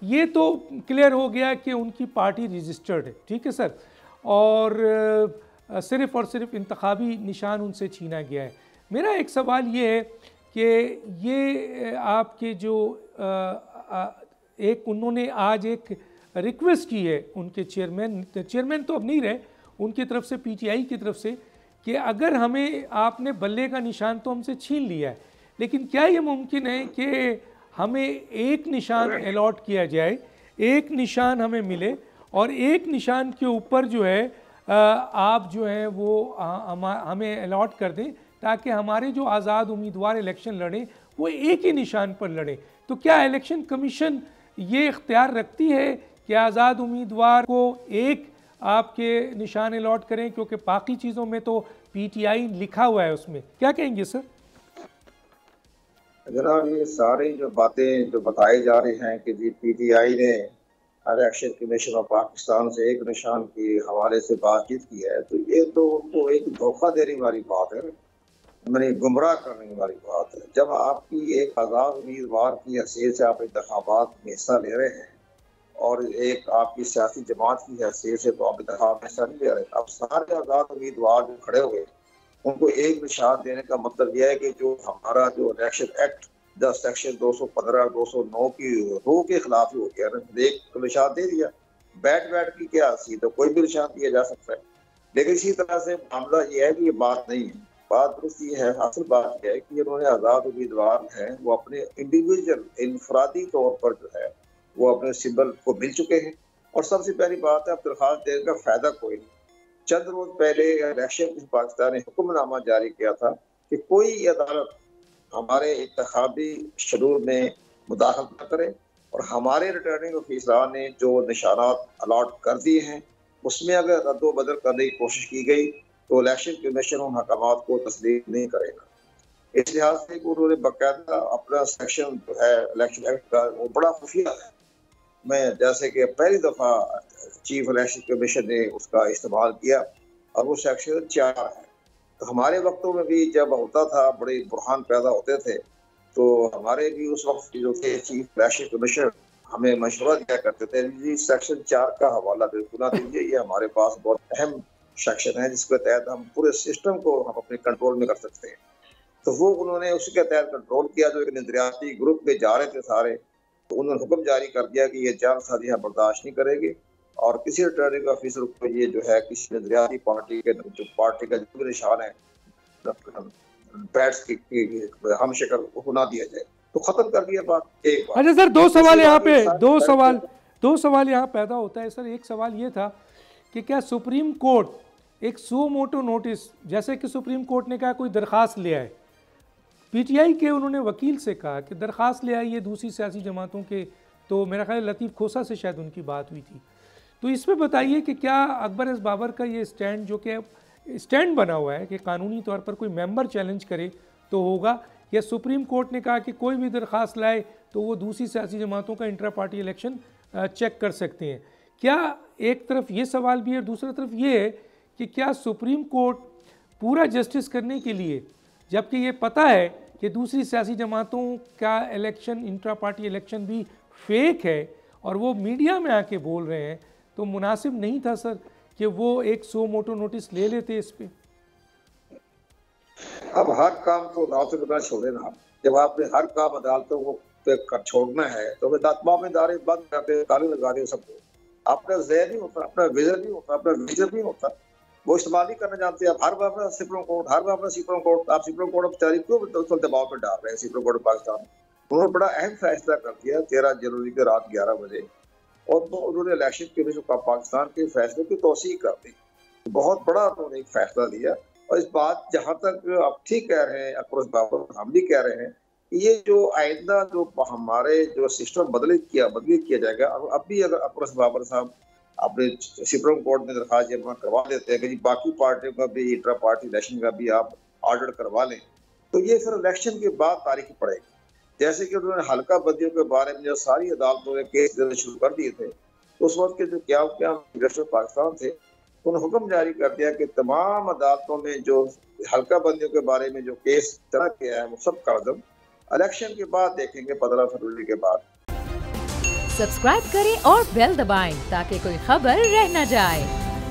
ये तो क्लियर हो गया कि उनकी पार्टी रजिस्टर्ड है, ठीक है सर, और सिर्फ़ और सिर्फ इंतखाबी निशान उनसे छीना गया है। मेरा एक सवाल ये है कि ये आपके जो एक उन्होंने आज एक रिक्वेस्ट की है उनके चेयरमैन तो अब नहीं रहे, उनकी तरफ से पीटीआई की तरफ से, कि अगर हमें आपने बल्ले का निशान तो हमसे छीन लिया है, लेकिन क्या ये मुमकिन है कि हमें एक निशान अलॉट किया जाए, एक निशान हमें मिले और एक निशान के ऊपर जो है आप जो है वो हमें अलॉट कर दें, ताकि हमारे जो आज़ाद उम्मीदवार इलेक्शन लड़ें वो एक ही निशान पर लड़ें। तो क्या इलेक्शन कमीशन ये इख्तियार रखती है कि आज़ाद उम्मीदवार को एक आपके निशान अलॉट करें, क्योंकि बाकी चीज़ों में तो पीटीआई लिखा हुआ है उसमें, क्या कहेंगे सर? जनाब, ये सारी जो बातें जो बताई जा रही हैं कि जी पीटीआई ने इलेक्शन कमीशन ऑफ पाकिस्तान से एक निशान के हवाले से बातचीत की है, तो ये तो उनको एक धोखा देने वाली बात है, मैंने गुमराह करने वाली बात है। जब आपकी एक आज़ाद उम्मीदवार की हैसियत से आप इंतखाबात में हिस्सा ले रहे हैं और एक आपकी सियासी जमात की हैसियत से तो आप इंतखाब में हिस्सा नहीं ले रहे, अब सारे आज़ाद उम्मीदवार जो खड़े हुए उनको एक निशान देने का मतलब यह है कि जो हमारा जो इलेक्शन एक्ट सेक्शन 215 209 की रूह के खिलाफ ही हो गया ना। एक निशान दे दिया, बैठ की क्या हंसी, तो कोई भी निशान दिया जा सकता है। लेकिन इसी तरह से मामला यह है कि ये बात नहीं है, बात दुरुस्त ये है, असल बात यह है कि इन्होंने आज़ाद उम्मीदवार हैं वो अपने इंडिविजुअल इंफरादी तौर पर जो है वो अपने सिंबल को मिल चुके हैं। और सबसे पहली बात है, अब दरखास्त देने का फायदा कोई नहीं। चंद रोज पहले इलेक्शन पाकिस्तान ने हुक्मनामा जारी किया था कि कोई अदालत हमारे इंतखाबी शेड्यूल में मुदाखलत न करे और हमारे रिटर्निंग ऑफिसर ने जो निशानात अलॉट कर दिए हैं उसमें अगर रद्दो बदल करने की कोशिश की गई तो इलेक्शन कमीशन उन हकामात को तस्लीम नहीं करेगा। इस लिहाज से उन्होंने बाकायदा अपना सेक्शन जो है इलेक्शन एक्ट का वो बड़ा खुफिया है। मैं जैसे कि पहली दफ़ा चीफ इलेक्शन कमीशन ने उसका इस्तेमाल किया और वो सेक्शन 4 है। तो हमारे वक्तों में भी जब होता था बड़े बुरहान पैदा होते थे, तो हमारे भी उस वक्त जो थे चीफ इलेक्शन कमीशन हमें मशवरा दिया करते थे, जी सेक्शन 4 का हवाला बिल्कुल ना दीजिए, ये हमारे पास बहुत अहम सेक्शन है जिसके तहत हम पूरे सिस्टम को हम अपने कंट्रोल में कर सकते हैं। तो वो उन्होंने उसी के तहत कंट्रोल किया। जो एक नजरियाती ग्रुप में जा रहे थे सारे, तो उन्होंने हुक्म जारी कर दिया कि ये जालसाजियां बर्दाश्त नहीं करेगी और किसी रिटर्निंग ऑफिसर को ये जो है किसी नजरियाती पार्टी का जो भी निशान है बैट्स की हम शक्ल को ना दिया जाए, तो खत्म कर दिया बात। एक बात। अच्छा सर, दो सवाल यहाँ पैदा होता है सर। एक सवाल ये था कि क्या सुप्रीम कोर्ट एक सो मोटो नोटिस, जैसे कि सुप्रीम कोर्ट ने कहा कोई दरख्वास्त ले आए, पीटीआई के उन्होंने वकील से कहा कि दरख्वास्त ले आइए दूसरी सियासी जमातों के, तो मेरा ख्याल लतीफ़ खोसा से शायद उनकी बात हुई थी। तो इसमें बताइए कि क्या अकबर एस बाबर का ये स्टैंड जो कि स्टैंड बना हुआ है कि कानूनी तौर पर कोई मेंबर चैलेंज करे तो होगा, या सुप्रीम कोर्ट ने कहा कि कोई भी दरख्वास्त लाए तो वो दूसरी सियासी जमातों का इंट्रा पार्टी इलेक्शन चेक कर सकते हैं? क्या एक तरफ ये सवाल भी है, दूसरी तरफ ये है कि क्या सुप्रीम कोर्ट पूरा जस्टिस करने के लिए, जबकि ये पता है कि दूसरी सियासी जमातों का इलेक्शन इंट्रा पार्टी इलेक्शन भी फेक है और वो मीडिया में आके बोल रहे हैं, तो मुनासिब नहीं था सर कि वो एक सो मोटो नोटिस ले लेते इस पे? अब हर काम तो अदालतों में छोड़े ना। जब आपने हर काम अदालतों को पे छोड़ना है तो दावेदारी बंद कर दे, ताले लगा दे सबको। अपना ज़हन नहीं होता, अपना विजन नहीं होता, अपना विजन नहीं होता, वो इस्तेमाल नहीं करना जानते। आप हर बार सुप्रीम कोर्ट, हर बार सुप्रीम कोर्ट, आप सुप्रीम कोर्ट बेचारी क्यों दबाव में डाल रहे हैं? सुप्रीम कोर्ट पाकिस्तान उन्होंने बड़ा अहम फैसला कर दिया 13 जनवरी की रात 11 बजे, और तो उन्होंने इलेक्शन कमीशन पाकिस्तान के फैसले की तौसीक कर दी। बहुत बड़ा उन्होंने एक फैसला दिया। और इस बात जहाँ तक आप ठीक कह रहे हैं अकबर बाबर, हम भी कह रहे हैं कि ये जो आइंदा जो हमारे जो सिस्टम बदली किया जाएगा। अब भी अगर अकबर बाबर साहब अपने सुप्रीम कोर्ट में दरखास्त जमा करवा देते हैं कि बाकी पार्टियों का भी इंट्रा पार्टी इलेक्शन का भी आप ऑर्डर करवा लें, तो ये फिर इलेक्शन के बाद तारीख पड़ेगी। जैसे कि उन्होंने हल्का बंदियों के बारे में जो सारी अदालतों ने केस देना शुरू कर दिए थे, तो उस वक्त के जो क्या पाकिस्तान थे, उन्होंने हुक्म जारी कर दिया कि तमाम अदालतों में जो हल्का बंदियों के बारे में जो केस चला गया है वो सब कर दम इलेक्शन के बाद देखेंगे, 15 फरवरी के बाद। सब्सक्राइब करें और बेल दबाएं ताकि कोई खबर रह न जाए।